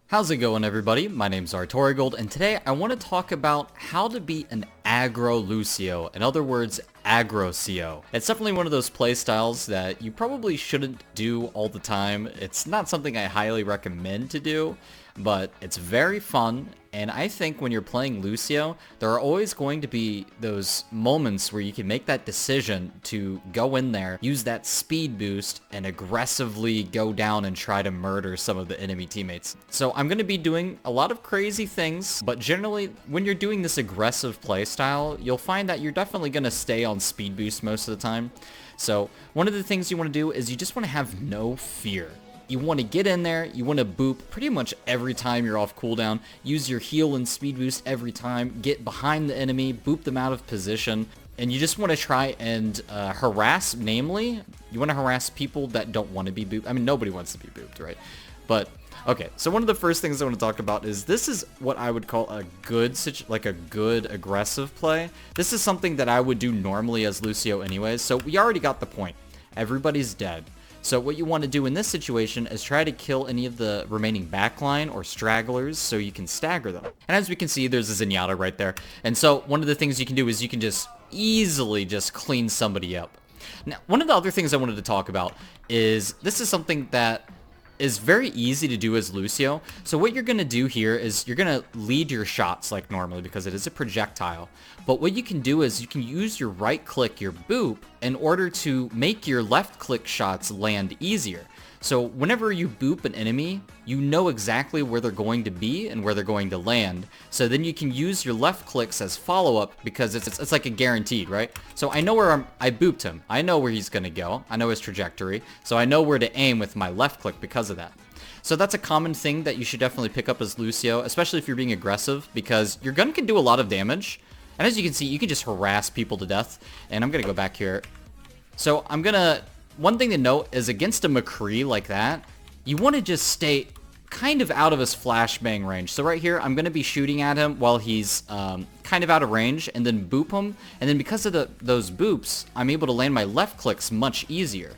How's it going, everybody? My name's Artorigold, and today I want to talk about how to beat an aggro Lucio, in other words, aggro CO. It's definitely one of those playstyles that you probably shouldn't do all the time. It's not something I highly recommend to do, but it's very fun, and I think when you're playing Lucio, there are always going to be those moments where you can make that decision to go in there, use that speed boost, and aggressively go down and try to murder some of the enemy teammates. So I'm going to be doing a lot of crazy things, but generally, when you're doing this aggressive playstyle, you'll find that you're definitely going to stay on speed boost most of the time. So one of the things you want to do is you just want to have no fear. You want to get in there, you want to boop pretty much every time you're off cooldown, use your heal and speed boost every time, get behind the enemy, boop them out of position, and you just want to try and harass, namely, you want to harass people that don't want to be booped. I mean, nobody wants to be booped, right? But, okay, so one of the first things I want to talk about is this is what I would call a good, aggressive play. This is something that I would do normally as Lucio anyways, so we already got the point. Everybody's dead. So what you want to do in this situation is try to kill any of the remaining backline or stragglers so you can stagger them. And as we can see, there's a Zenyatta right there. And so one of the things you can do is you can just easily just clean somebody up. Now, one of the other things I wanted to talk about is this is something that is very easy to do as Lucio. So what you're going to do here is you're going to lead your shots like normally because it is a projectile. But what you can do is you can use your right click, your boop, in order to make your left click shots land easier. So whenever you boop an enemy, you know exactly where they're going to be and where they're going to land. So then you can use your left clicks as follow-up because it's like a guaranteed, right? So I know where I booped him. I know where he's going to go. I know his trajectory. So I know where to aim with my left click because of that. So that's a common thing that you should definitely pick up as Lucio, especially if you're being aggressive, because your gun can do a lot of damage. And as you can see, you can just harass people to death. And I'm going to go back here. So one thing to note is against a McCree like that, you want to just stay kind of out of his flashbang range. So right here, I'm going to be shooting at him while he's kind of out of range and then boop him. And then because of those boops, I'm able to land my left clicks much easier.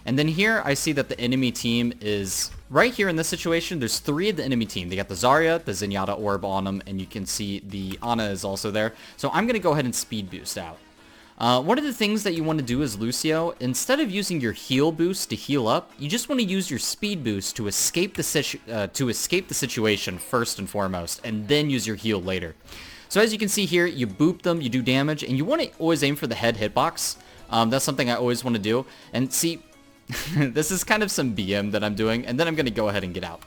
And then here, I see that the enemy team is right here in this situation. There's 3 of the enemy team. They got the Zarya, the Zenyatta orb on them, and you can see the Ana is also there. So I'm going to go ahead and speed boost out. One of the things that you want to do as Lucio, instead of using your heal boost to heal up, you just want to use your speed boost to escape the situation first and foremost, and then use your heal later. So as you can see here, you boop them, you do damage, and you want to always aim for the head hitbox. That's something I always want to do. And see, this is kind of some BM that I'm doing, and then I'm going to go ahead and get out.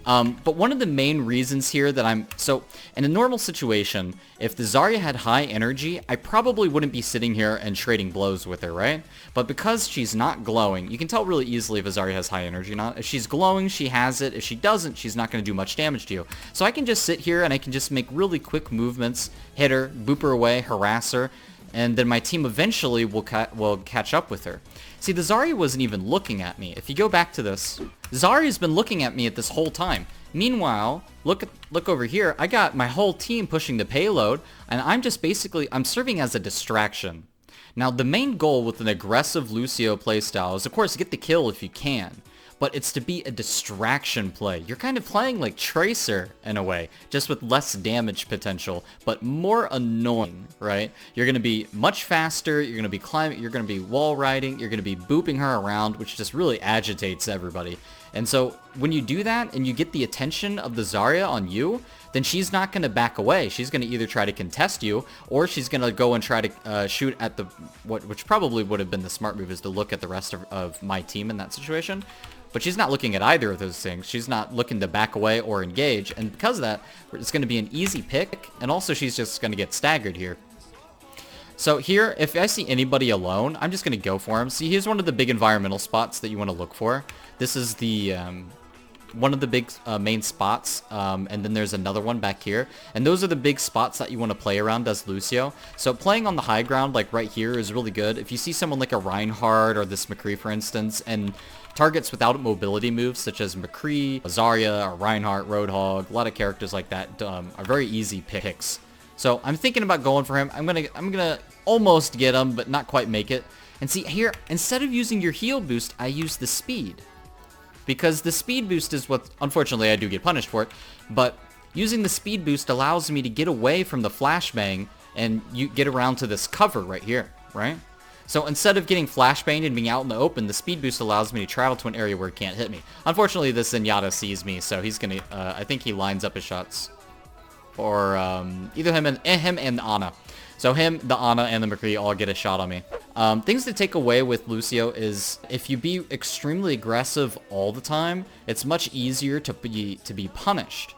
But one of the main reasons here that so in a normal situation, if the Zarya had high energy, I probably wouldn't be sitting here and trading blows with her, right? But because she's not glowing, you can tell really easily if a Zarya has high energy or not. If she's glowing, she has it. If she doesn't, she's not going to do much damage to you. So I can just sit here and I can just make really quick movements, hit her, boop her away, harass her, and then my team eventually will catch up with her. See, the Zarya wasn't even looking at me. If you go back to this, Zarya's been looking at me at this whole time. Meanwhile, look over here. I got my whole team pushing the payload, and I'm serving as a distraction. Now, the main goal with an aggressive Lucio playstyle is, of course, get the kill if you can. But it's to be a distraction play. You're kind of playing like Tracer in a way, just with less damage potential, but more annoying, right? You're going to be much faster, you're going to be climbing, you're going to be wall riding, you're going to be booping her around, which just really agitates everybody. And so when you do that and you get the attention of the Zarya on you, then she's not going to back away. She's going to either try to contest you, or she's going to go and try to shoot at which probably would have been the smart move, is to look at the rest of my team in that situation. But she's not looking at either of those things. She's not looking to back away or engage. And because of that, it's going to be an easy pick. And also, she's just going to get staggered here. So here, if I see anybody alone, I'm just going to go for him. See, here's one of the big environmental spots that you want to look for. This is the one of the big main spots. And then there's another one back here. And those are the big spots that you want to play around as Lucio. So playing on the high ground, like right here, is really good. If you see someone like a Reinhardt or this McCree, for instance, and targets without mobility moves such as McCree, Zarya, or Reinhardt, Roadhog, a lot of characters like that are very easy picks. So I'm thinking about going for him. I'm gonna almost get him, but not quite make it. And see here, instead of using your heal boost, I use the speed. because the speed boost is what, unfortunately I do get punished for it, but using the speed boost allows me to get away from the flashbang and you get around to this cover right here, right? So instead of getting flashbanged and being out in the open, the speed boost allows me to travel to an area where it can't hit me. Unfortunately, this Zenyatta sees me, so he's gonna, I think he lines up his shots. Or either him and Ana. So him, the Ana, and the McCree all get a shot on me. Things to take away with Lucio is if you be extremely aggressive all the time, it's much easier to be punished.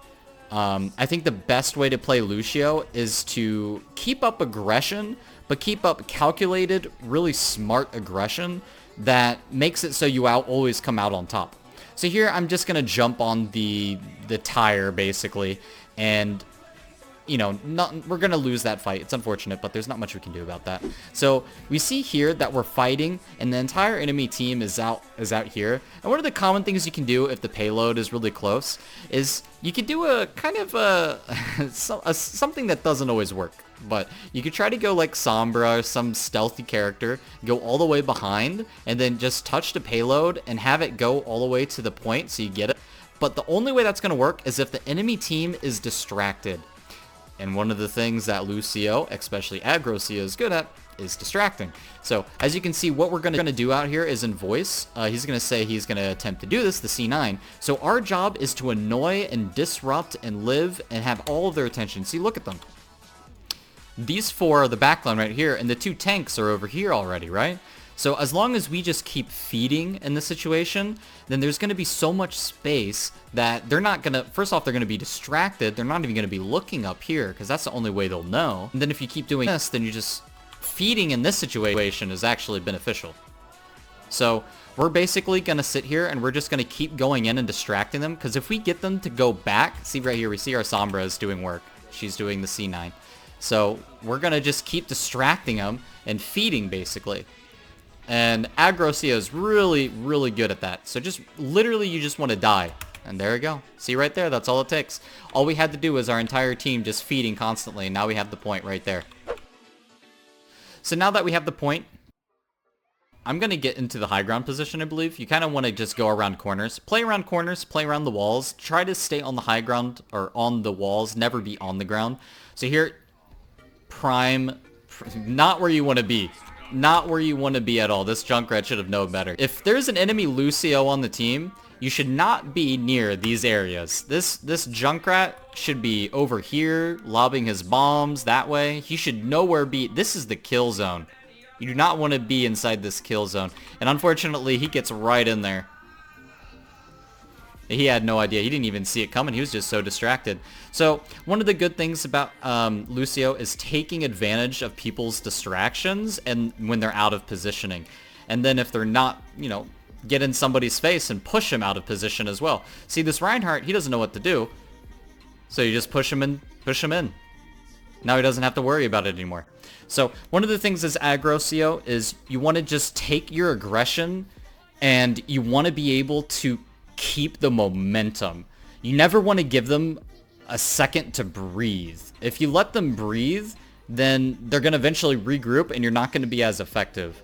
I think the best way to play Lucio is to keep up aggression, but keep up calculated, really smart aggression that makes it so you always come out on top. So here I'm just gonna jump on the tire basically, and you know, we're gonna lose that fight. It's unfortunate, but there's not much we can do about that. So we see here that we're fighting, and the entire enemy team is out here. And one of the common things you can do if the payload is really close is you could do a kind of something that doesn't always work. But you could try to go like Sombra or some stealthy character, go all the way behind, and then just touch the payload and have it go all the way to the point so you get it. But the only way that's gonna work is if the enemy team is distracted. And one of the things that Lucio, especially AGGRO Lucio, is good at is distracting. So as you can see, what we're going to do out here is in voice. He's going to say he's going to attempt to do this, the C9. So our job is to annoy and disrupt and live and have all of their attention. See, look at them. These four are the backline right here, and the two tanks are over here already, right? So as long as we just keep feeding in this situation, then there's going to be so much space that they're not going to, first off, they're going to be distracted. They're not even going to be looking up here because that's the only way they'll know. And then if you keep doing this, then you just, feeding in this situation is actually beneficial. So we're basically going to sit here and we're just going to keep going in and distracting them, because if we get them to go back, see right here, we see our Sombra is doing work. She's doing the C9. So we're going to just keep distracting them and feeding basically. And AGGRO Lucio is really, really good at that. So just literally you just want to die. And there we go. See right there, that's all it takes. All we had to do was our entire team just feeding constantly, and now we have the point right there. So now that we have the point, I'm going to get into the high ground position, I believe. You kind of want to just go around corners. Play around corners, play around the walls. Try to stay on the high ground or on the walls, never be on the ground. So here, not where you want to be. Not where you want to be at all. This Junkrat should have known better. If there's an enemy Lucio on the team, you should not be near these areas. This Junkrat should be over here, lobbing his bombs that way. He should nowhere be. This is the kill zone. You do not want to be inside this kill zone. And unfortunately, he gets right in there. He had no idea. He didn't even see it coming. He was just so distracted. So one of the good things about Lucio is taking advantage of people's distractions and when they're out of positioning. And then if they're not, you know, get in somebody's face and push him out of position as well. See, this Reinhardt, he doesn't know what to do. So you just push him in, push him in. Now he doesn't have to worry about it anymore. So one of the things as AGGRO Lucio is you want to just take your aggression and you want to be able to keep the momentum. You never want to give them a second to breathe. If you let them breathe, then they're going to eventually regroup and you're not going to be as effective.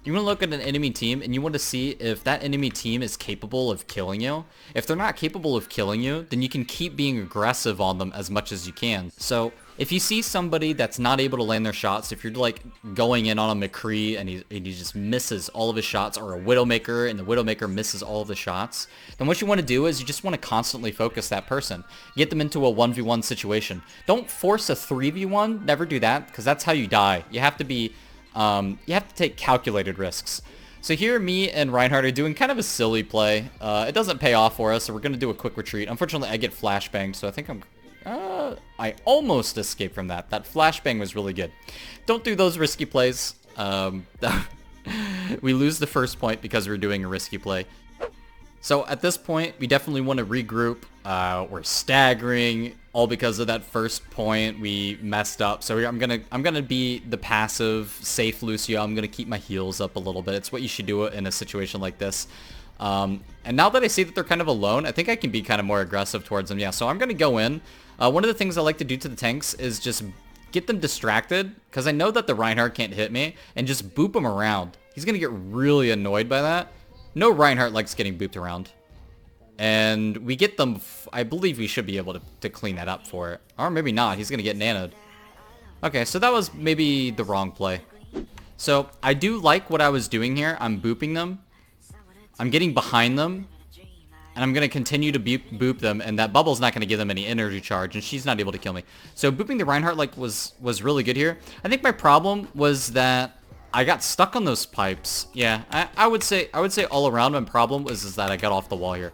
You want to look at an enemy team and you want to see if that enemy team is capable of killing you. If they're not capable of killing you, then you can keep being aggressive on them as much as you can. So if you see somebody that's not able to land their shots, if you're like going in on a McCree and he just misses all of his shots, or a Widowmaker and the Widowmaker misses all of the shots, then what you want to do is you just want to constantly focus that person. Get them into a 1v1 situation. Don't force a 3v1. Never do that, because that's how you die. You have to be, you have to take calculated risks. So here, me and Reinhardt are doing kind of a silly play. It doesn't pay off for us, so we're going to do a quick retreat. Unfortunately, I get flashbanged, so I think I almost escaped from that. That flashbang was really good. Don't do those risky plays. We lose the first point because we're doing a risky play. So at this point, we definitely want to regroup. We're staggering, all because of that first point we messed up. So I'm gonna be the passive, safe Lucio. I'm gonna keep my heals up a little bit. It's what you should do in a situation like this. And now that I see that they're kind of alone, I think I can be kind of more aggressive towards them. Yeah, so I'm gonna go in. One of the things I like to do to the tanks is just get them distracted, because I know that the Reinhardt can't hit me, and just boop him around. He's gonna get really annoyed by that. No Reinhardt likes getting booped around. And we get them, I believe we should be able to clean that up for it. Or maybe not, he's gonna get nanoed. Okay, so that was maybe the wrong play. So I do like what I was doing here. I'm booping them. I'm getting behind them. And I'm gonna continue to boop them, and that bubble's not gonna give them any energy charge, and she's not able to kill me. So booping the Reinhardt like was really good here. I think my problem was that I got stuck on those pipes. Yeah, I would say all around my problem is that I got off the wall here.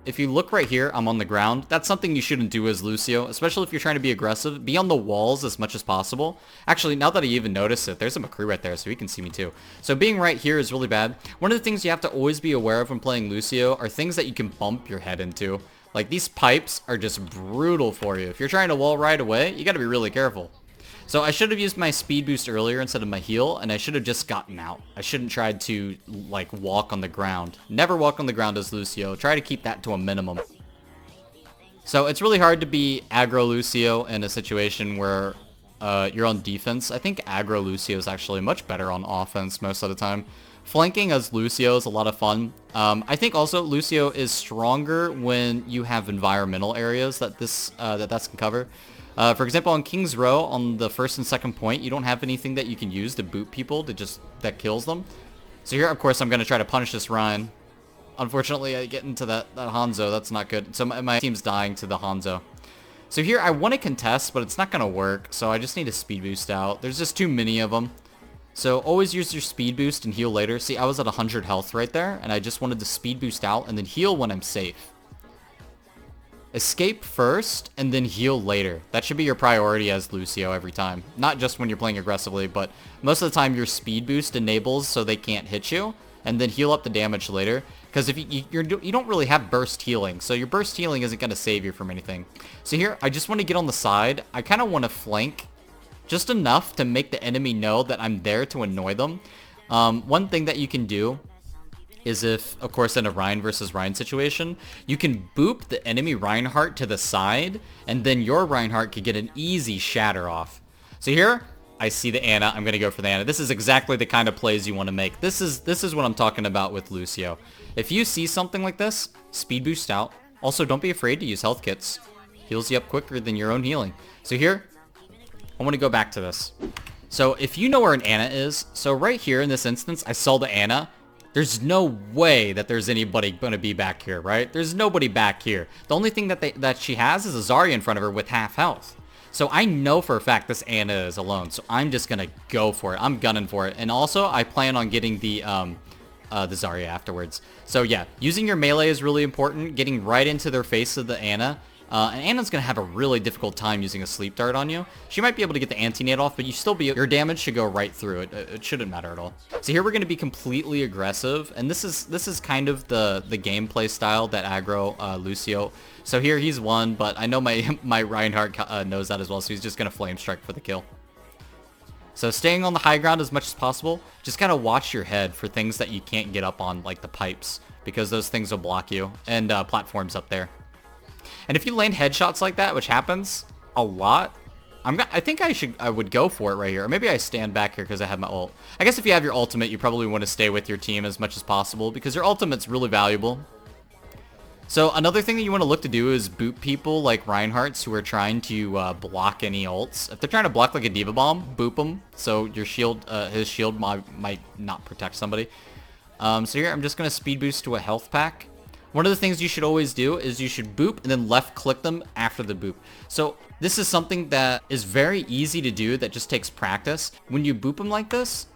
If you look right here, I'm on the ground. That's something you shouldn't do as Lucio, especially if you're trying to be aggressive. Be on the walls as much as possible. Actually, now that I even notice it, there's a McCree right there, so he can see me too. So being right here is really bad. One of the things you have to always be aware of when playing Lucio are things that you can bump your head into. Like, these pipes are just brutal for you. If you're trying to wall right away, you gotta be really careful. So I should have used my speed boost earlier instead of my heal, and I should have just gotten out. I shouldn't try to, like, walk on the ground. Never walk on the ground as Lucio. Try to keep that to a minimum. So it's really hard to be aggro Lucio in a situation where you're on defense. I think aggro Lucio is actually much better on offense most of the time. Flanking as Lucio is a lot of fun. I think also Lucio is stronger when you have environmental areas that that can cover. For example, on King's Row, on the first and second point, you don't have anything that you can use to boot people that kills them. So here, of course, I'm going to try to punish this Ryan. Unfortunately, I get into that Hanzo. That's not good. So my team's dying to the Hanzo. So here, I want to contest, but it's not going to work. So I just need to speed boost out. There's just too many of them. So always use your speed boost and heal later. See, I was at 100 health right there, and I just wanted to speed boost out and then heal when I'm safe. Escape first, and then heal later. That should be your priority as Lucio every time. Not just when you're playing aggressively, but most of the time your speed boost enables so they can't hit you, and then heal up the damage later. Because if you don't really have burst healing, so your burst healing isn't going to save you from anything. So here, I just want to get on the side. I kind of want to flank just enough to make the enemy know that I'm there to annoy them. One thing that you can do is if, of course, in a Ryan versus Ryan situation, you can boop the enemy Reinhardt to the side, and then your Reinhardt could get an easy shatter off. So here, I see the Ana. I'm going to go for the Ana. This is exactly the kind of plays you want to make. This is what I'm talking about with Lucio. If you see something like this, speed boost out. Also, don't be afraid to use health kits. Heals you up quicker than your own healing. So here, I want to go back to this. So if you know where an Ana is, so right here in this instance, I saw the Ana. There's no way that there's anybody going to be back here, right? There's nobody back here. The only thing that she has is a Zarya in front of her with half health. So I know for a fact this Ana is alone. So I'm just going to go for it. I'm gunning for it. And also, I plan on getting the Zarya afterwards. So yeah, using your melee is really important. Getting right into their face of the Ana. And Ana's going to have a really difficult time using a sleep dart on you. She might be able to get the anti-nade off, but your damage should go right through it. It shouldn't matter at all. So here we're going to be completely aggressive, and this is kind of the gameplay style that aggro Lucio. So here he's won, but I know my Reinhardt knows that as well, so he's just going to flame strike for the kill. So staying on the high ground as much as possible, just kind of watch your head for things that you can't get up on, like the pipes, because those things will block you, and platforms up there. And if you land headshots like that, which happens a lot, I think I would go for it right here. Or maybe I stand back here because I have my ult. I guess if you have your ultimate, you probably want to stay with your team as much as possible because your ultimate's really valuable. So another thing that you want to look to do is boot people like Reinhardt's who are trying to block any ults. If they're trying to block like a Diva Bomb, boop them. So your shield, his shield might not protect somebody. So here I'm just going to speed boost to a health pack. One of the things you should always do is you should boop and then left click them after the boop. So this is something that is very easy to do that just takes practice. When you boop them like this,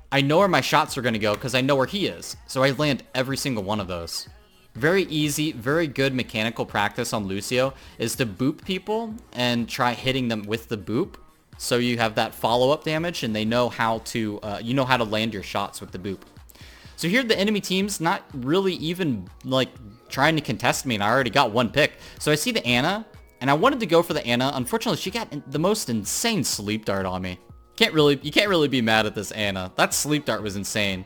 I know where my shots are going to go because I know where he is. So I land every single one of those. Very easy, very good mechanical practice on Lucio is to boop people and try hitting them with the boop. So you have that follow-up damage and they know how to, you know how to land your shots with the boop. So here the enemy team's not really even like trying to contest me and I already got one pick. So I see the Ana and I wanted to go for the Ana. Unfortunately, she got the most insane sleep dart on me. You can't really be mad at this Ana. That sleep dart was insane.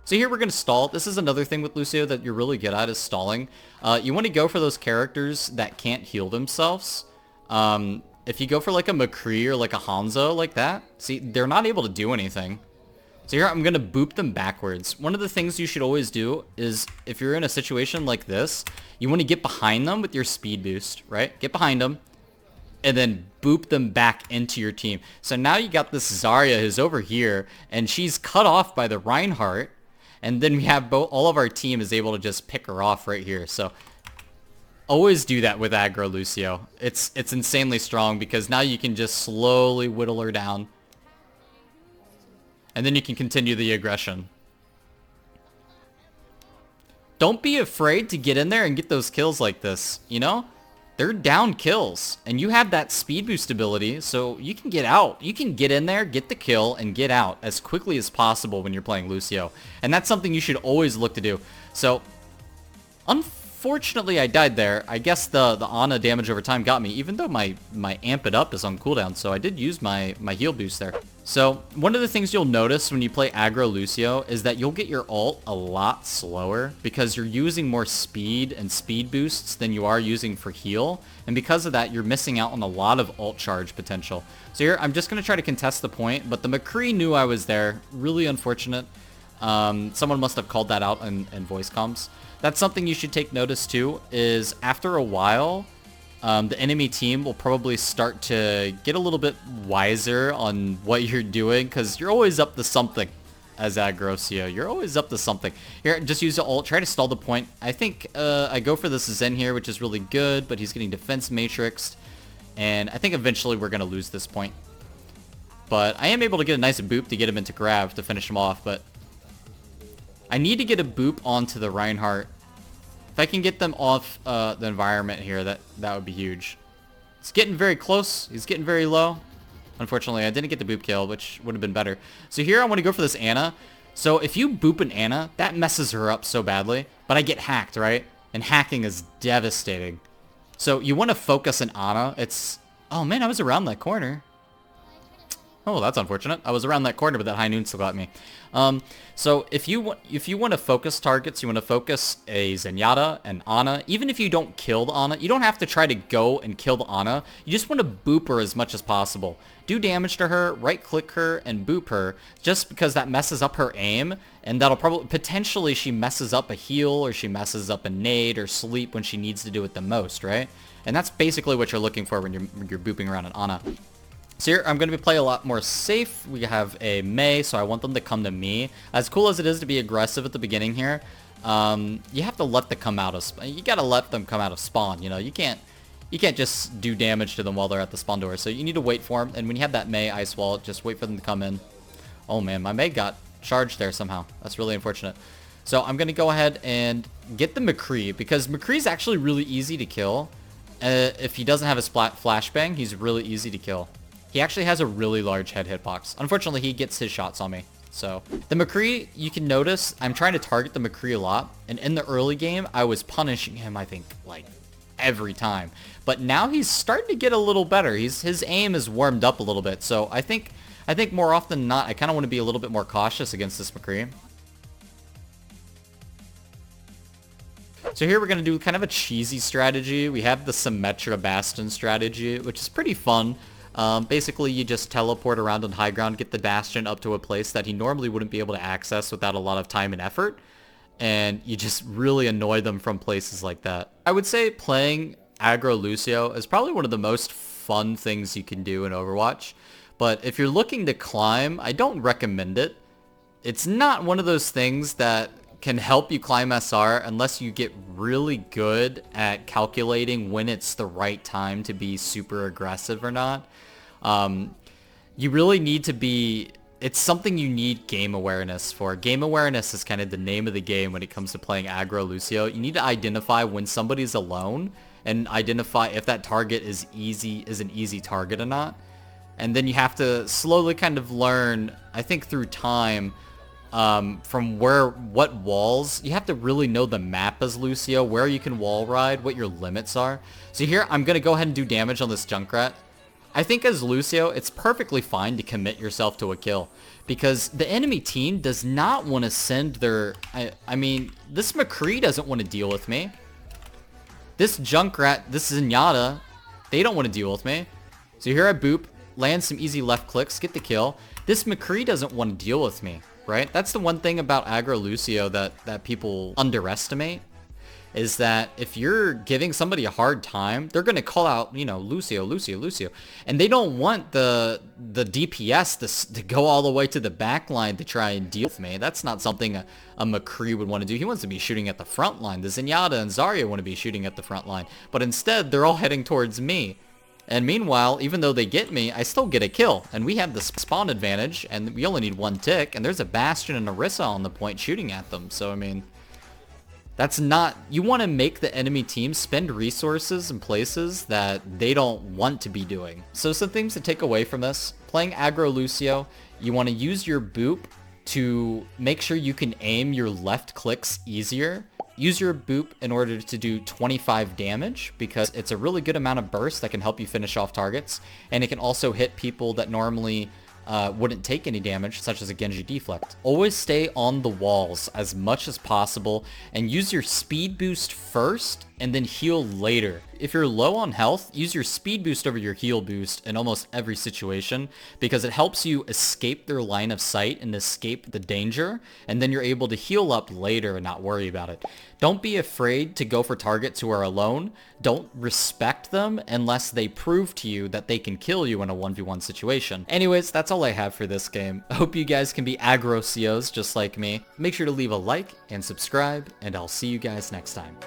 So here we're going to stall. This is another thing with Lucio that you're really good at is stalling. You want to go for those characters that can't heal themselves. If you go for like a McCree or like a Hanzo like that, see, they're not able to do anything. So here I'm going to boop them backwards. One of the things you should always do is if you're in a situation like this, you want to get behind them with your speed boost, right? Get behind them and then boop them back into your team. So now you got this Zarya who's over here and she's cut off by the Reinhardt. And then we have all of our team is able to just pick her off right here. So always do that with aggro Lucio. It's insanely strong because now you can just slowly whittle her down. And then you can continue the aggression. Don't be afraid to get in there and get those kills like this, you know? They're down kills, and you have that speed boost ability, so you can get out. You can get in there, get the kill, and get out as quickly as possible when you're playing Lucio. And that's something you should always look to do. So, unfortunately, I died there. I guess the Ana damage over time got me, even though my amp it up is on cooldown, so I did use my heal boost there. So, one of the things you'll notice when you play aggro Lucio is that you'll get your ult a lot slower because you're using more speed and speed boosts than you are using for heal. And because of that, you're missing out on a lot of ult charge potential. So here, I'm just going to try to contest the point, but the McCree knew I was there. Really unfortunate. Someone must have called that out in voice comms. That's something you should take notice too, is after a while, the enemy team will probably start to get a little bit wiser on what you're doing because you're always up to something as aggro Lucio. You're always up to something. Here, just use the ult. Try to stall the point. I think I go for this Zen here, which is really good, but he's getting defense matrixed. And I think eventually we're going to lose this point. But I am able to get a nice boop to get him into grab to finish him off, but I need to get a boop onto the Reinhardt. If I can get them off the environment here, that would be huge. It's getting very close. He's getting very low. Unfortunately, I didn't get the boop kill, which would have been better. So here I want to go for this Ana. So if you boop an Ana, that messes her up so badly. But I get hacked, right? And hacking is devastating. So you want to focus an Ana. It's... Oh man, I was around that corner. Oh, that's unfortunate. I was around that corner, but that high noon still got me. So if you want to focus targets, you want to focus a Zenyatta and Ana. Even if you don't kill the Ana, you don't have to try to go and kill the Ana. You just want to boop her as much as possible. Do damage to her, right-click her, and boop her, just because that messes up her aim, and that'll probably, potentially she messes up a heal, or she messes up a nade, or sleep when she needs to do it the most, right? And that's basically what you're looking for when you're booping around an Ana. So here, I'm going to play a lot more safe. We have a Mei, so I want them to come to me. As cool as it is to be aggressive at the beginning here, you have to let them come out of you got to let them come out of spawn, you know? You can't just do damage to them while they're at the spawn door. So you need to wait for them, and when you have that Mei ice wall, just wait for them to come in. Oh man, my Mei got charged there somehow. That's really unfortunate. So I'm going to go ahead and get the McCree, because McCree's actually really easy to kill. If he doesn't have a flashbang, he's really easy to kill. He actually has a really large head hitbox. Unfortunately, he gets his shots on me. So the McCree, you can notice I'm trying to target the McCree a lot. And in the early game, I was punishing him, I think, like every time. But now he's starting to get a little better. His aim is warmed up a little bit. So I think more often than not, I kind of want to be a little bit more cautious against this McCree. So here we're going to do kind of a cheesy strategy. We have the Symetra Bastion strategy, which is pretty fun. Basically, you just teleport around on high ground, get the Bastion up to a place that he normally wouldn't be able to access without a lot of time and effort, and you just really annoy them from places like that. I would say playing aggro Lucio is probably one of the most fun things you can do in Overwatch, but if you're looking to climb, I don't recommend it. It's not one of those things that can help you climb SR unless you get really good at calculating when it's the right time to be super aggressive or not. You really need to be, it's something you need game awareness for. Game awareness is kind of the name of the game when it comes to playing aggro Lucio. You need to identify when somebody's alone and identify if that target is an easy target or not. And then you have to slowly kind of learn, I think through time, from what walls. You have to really know the map as Lucio, where you can wall ride, what your limits are. So here, I'm going to go ahead and do damage on this Junkrat. I think as Lucio, it's perfectly fine to commit yourself to a kill, because the enemy team does not want to send their... I mean, this McCree doesn't want to deal with me. This Junkrat, this Zenyatta, they don't want to deal with me. So here I boop, land some easy left clicks, get the kill. This McCree doesn't want to deal with me. right? That's the one thing about aggro Lucio that people underestimate, is that if you're giving somebody a hard time, they're going to call out, you know, Lucio, Lucio, Lucio. And they don't want the DPS to go all the way to the back line to try and deal with me. That's not something a McCree would want to do. He wants to be shooting at the front line. The Zenyatta and Zarya want to be shooting at the front line. But instead, they're all heading towards me. And meanwhile, even though they get me, I still get a kill. And we have the spawn advantage, and we only need 1 tick. And there's a Bastion and a Orisa on the point shooting at them. So, I mean, that's not... You want to make the enemy team spend resources in places that they don't want to be doing. So some things to take away from this. Playing aggro Lucio, you want to use your boop to make sure you can aim your left clicks easier. Use your boop in order to do 25 damage, because it's a really good amount of burst that can help you finish off targets. And it can also hit people that normally wouldn't take any damage, such as a Genji deflect. Always stay on the walls as much as possible and use your speed boost first and then heal later. If you're low on health, use your speed boost over your heal boost in almost every situation, because it helps you escape their line of sight and escape the danger, and then you're able to heal up later and not worry about it. Don't be afraid to go for targets who are alone. Don't respect them unless they prove to you that they can kill you in a 1v1 situation. Anyways, that's all I have for this game. I hope you guys can be aggro COs just like me. Make sure to leave a like and subscribe, and I'll see you guys next time.